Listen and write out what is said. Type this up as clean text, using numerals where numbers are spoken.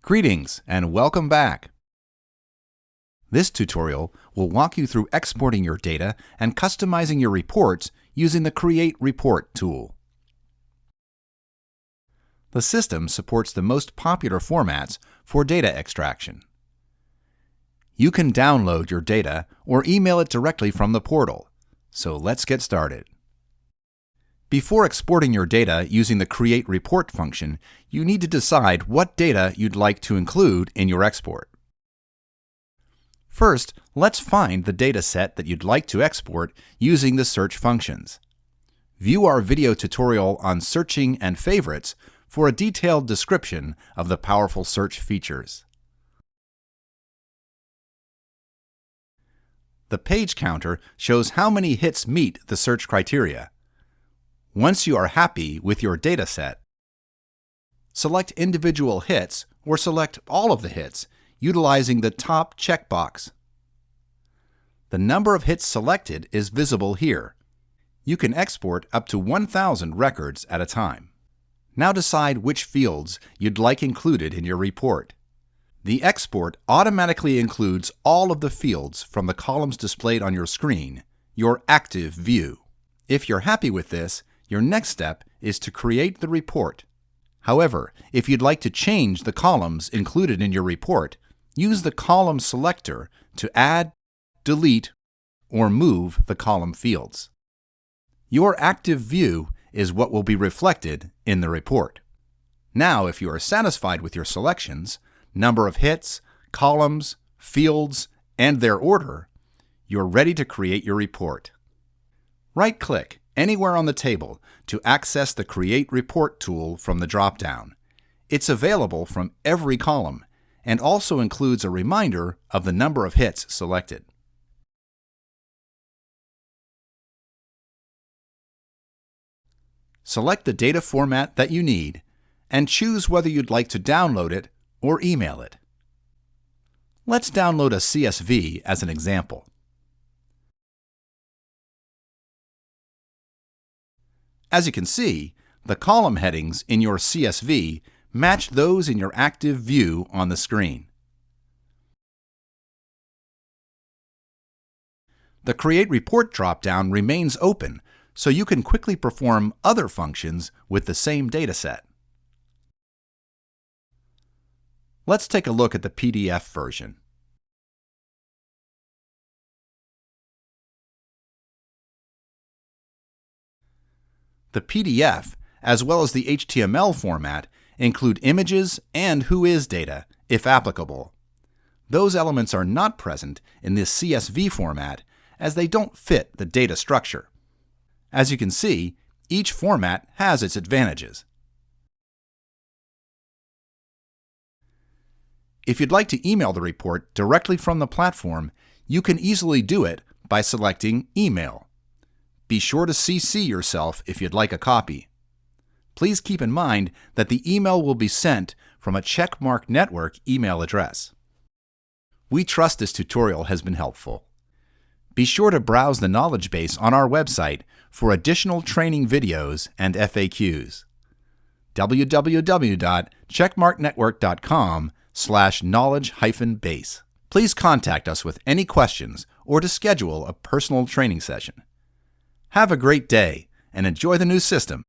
Greetings and welcome back. This tutorial will walk you through exporting your data and customizing your reports using the Create Report tool. The system supports the most popular formats for data extraction. You can download your data or email it directly from the portal. So let's get started. Before exporting your data using the Create Report function, you need to decide what data you'd like to include in your export. First, let's find the data set that you'd like to export using the search functions. View our video tutorial on searching and favorites for a detailed description of the powerful search features. The page counter shows how many hits meet the search criteria. Once you are happy with your data set, select individual hits or select all of the hits utilizing the top checkbox. The number of hits selected is visible here. You can export up to 1,000 records at a time. Now decide which fields you'd like included in your report. The export automatically includes all of the fields from the columns displayed on your screen, your active view. If you're happy with this, your next step is to create the report. However, if you'd like to change the columns included in your report, use the column selector to add, delete, or move the column fields. Your active view is what will be reflected in the report. Now, if you are satisfied with your selections, number of hits, columns, fields, and their order, you're ready to create your report. Right-click anywhere on the table to access the Create Report tool from the drop-down. It's available from every column and also includes a reminder of the number of hits selected. Select the data format that you need and choose whether you'd like to download it or email it. Let's download a CSV as an example. As you can see, the column headings in your CSV match those in your active view on the screen. The Create Report drop-down remains open, so you can quickly perform other functions with the same dataset. Let's take a look at the PDF version. The PDF, as well as the HTML format, include images and Whois data, if applicable. Those elements are not present in this CSV format as they don't fit the data structure. As you can see, each format has its advantages. If you'd like to email the report directly from the platform, you can easily do it by selecting Email. Be sure to CC yourself if you'd like a copy. Please keep in mind that the email will be sent from a Checkmark Network email address. We trust this tutorial has been helpful. Be sure to browse the knowledge base on our website for additional training videos and FAQs. www.checkmarknetwork.com/knowledge-base. Please contact us with any questions or to schedule a personal training session. Have a great day and enjoy the new system.